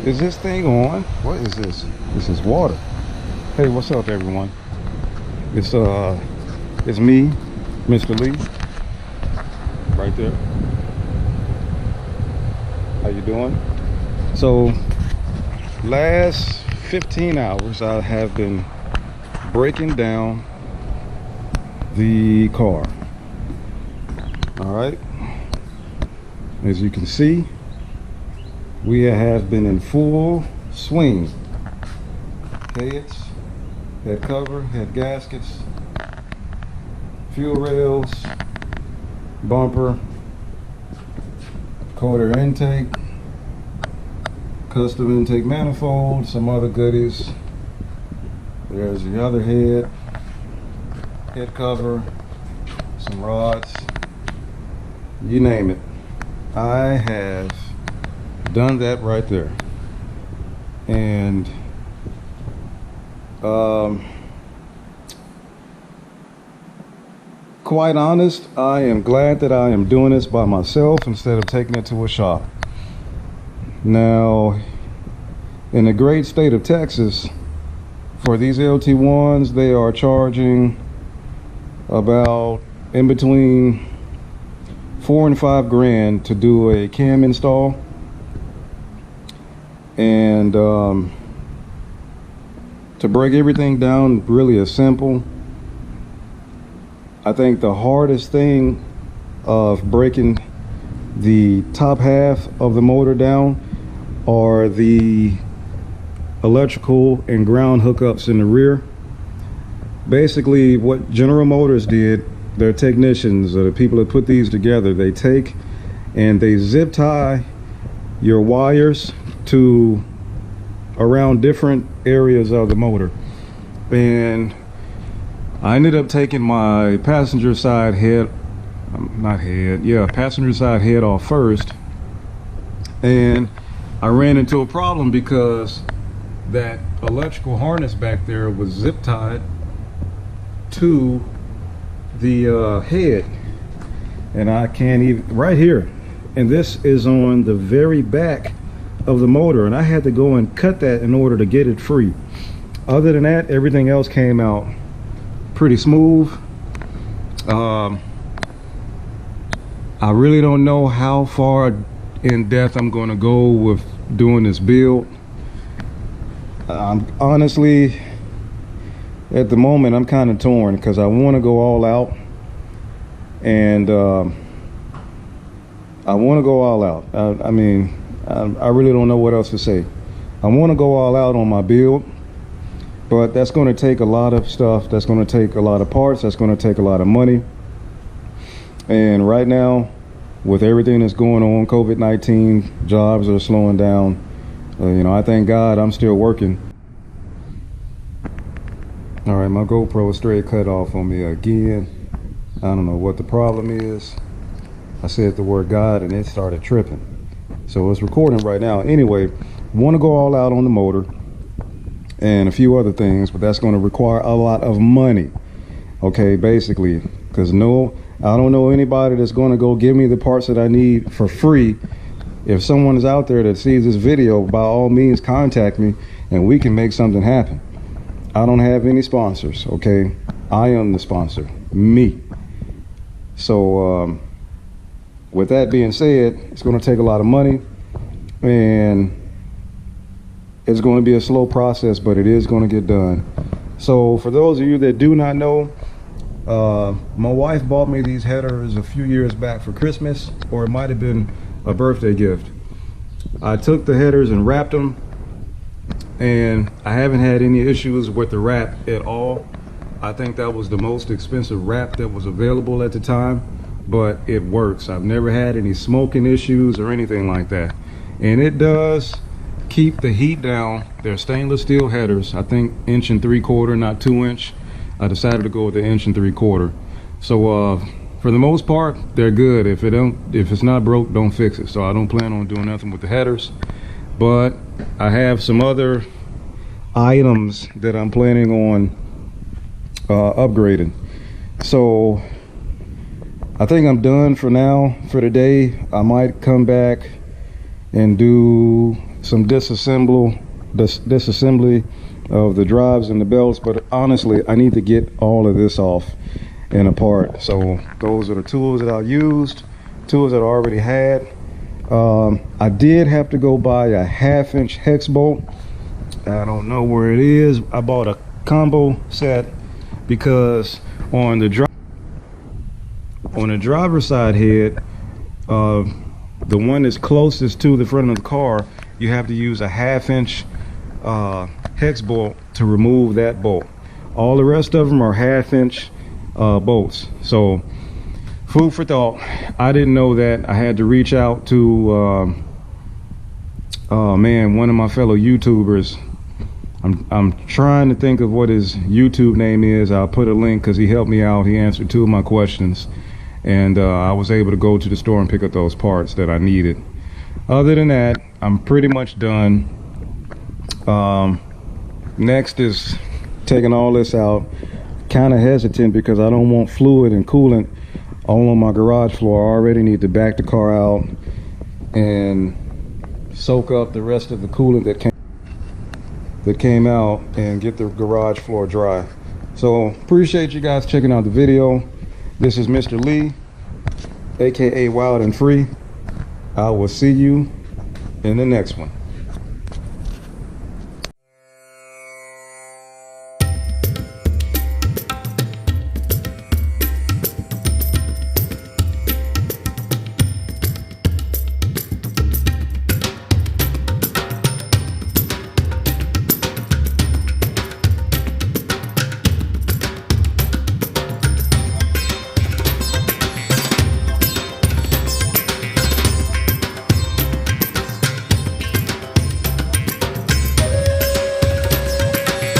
Is this thing on? What is this? This is water. Hey, what's up, everyone? It's me, Mr. Lee, right there. How you doing? So, last 15 hours, I have been breaking down the car. All right. As you can see, we have been in full swing. Heads, head cover, head gaskets, fuel rails, bumper, quarter intake, custom intake manifold, some other goodies. There's the other head cover, some rods, you name it. I have done that right there. And quite honest, I am glad that I am doing this by myself instead of taking it to a shop. Now, in the great state of Texas, for these LT1s, they are charging about in between $4 and $5 grand to do a cam install. And to break everything down really is simple. I think the hardest thing of breaking the top half of the motor down are the electrical and ground hookups in the rear. Basically, what General Motors did, their technicians or the people that put these together, they take and they zip tie your wires to around different areas of the motor. And I ended up taking my passenger side head off first, and I ran into a problem because that electrical harness back there was zip tied to the head, and I can't even, right here, and this is on the very back of the motor, and I had to go and cut that in order to get it free. Other than that, everything else came out pretty smooth. I really don't know how far in depth I'm going to go with doing this build. Honestly, at the moment, I'm kind of torn because I want to go all out, and I want to go all out. I mean, I really don't know what else to say. I want to go all out on my build, but that's going to take a lot of stuff. That's going to take a lot of parts. That's going to take a lot of money. And right now, with everything that's going on, COVID-19, jobs are slowing down. I thank God I'm still working. All right, my GoPro is straight cut off on me again. I don't know what the problem is. I said the word God and it started tripping. So it's recording right now. Anyway, want to go all out on the motor and a few other things, but that's going to require a lot of money. Okay, basically, because I don't know anybody that's going to go give me the parts that I need for free. If someone is out there that sees this video, by all means contact me and we can make something happen. I don't have any sponsors, okay? I am the sponsor, me. So with that being said, it's going to take a lot of money, and it's going to be a slow process, but it is going to get done. So for those of you that do not know, my wife bought me these headers a few years back for Christmas, or it might have been a birthday gift. I took the headers and wrapped them, and I haven't had any issues with the wrap at all. I think that was the most expensive wrap that was available at the time, but it works. I've never had any smoking issues or anything like that, and it does keep the heat down. They're stainless steel headers, I think 1 3/4 inch, not 2 inch. I decided to go with the 1 3/4 inch. So for the most part, they're good. If it's not broke, don't fix it. So I don't plan on doing nothing with the headers, but I have some other items that I'm planning on upgrading. So I think I'm done for now for today. I might come back and do some disassembly of the drives and the belts, but honestly I need to get all of this off and apart. So those are the tools that I used, tools that I already had. I did have to go buy a 1/2-inch hex bolt. I don't know where it is. I bought a combo set because on the driver's side head, the one that's closest to the front of the car, you have to use a 1/2-inch hex bolt to remove that bolt. All the rest of them are 1/2-inch bolts. So food for thought. I didn't know that. I had to reach out to one of my fellow YouTubers. I'm trying to think of what his YouTube name is. I'll put a link because he helped me out. He answered 2 of my questions, and I was able to go to the store and pick up those parts that I needed. Other than that, I'm pretty much done. Next is taking all this out. Kind of hesitant because I don't want fluid and coolant all on my garage floor. I already need to back the car out and soak up the rest of the coolant that came out and get the garage floor dry. So appreciate you guys checking out the video. This is Mr. Lee, aka Wild and Free. I will see you in the next one.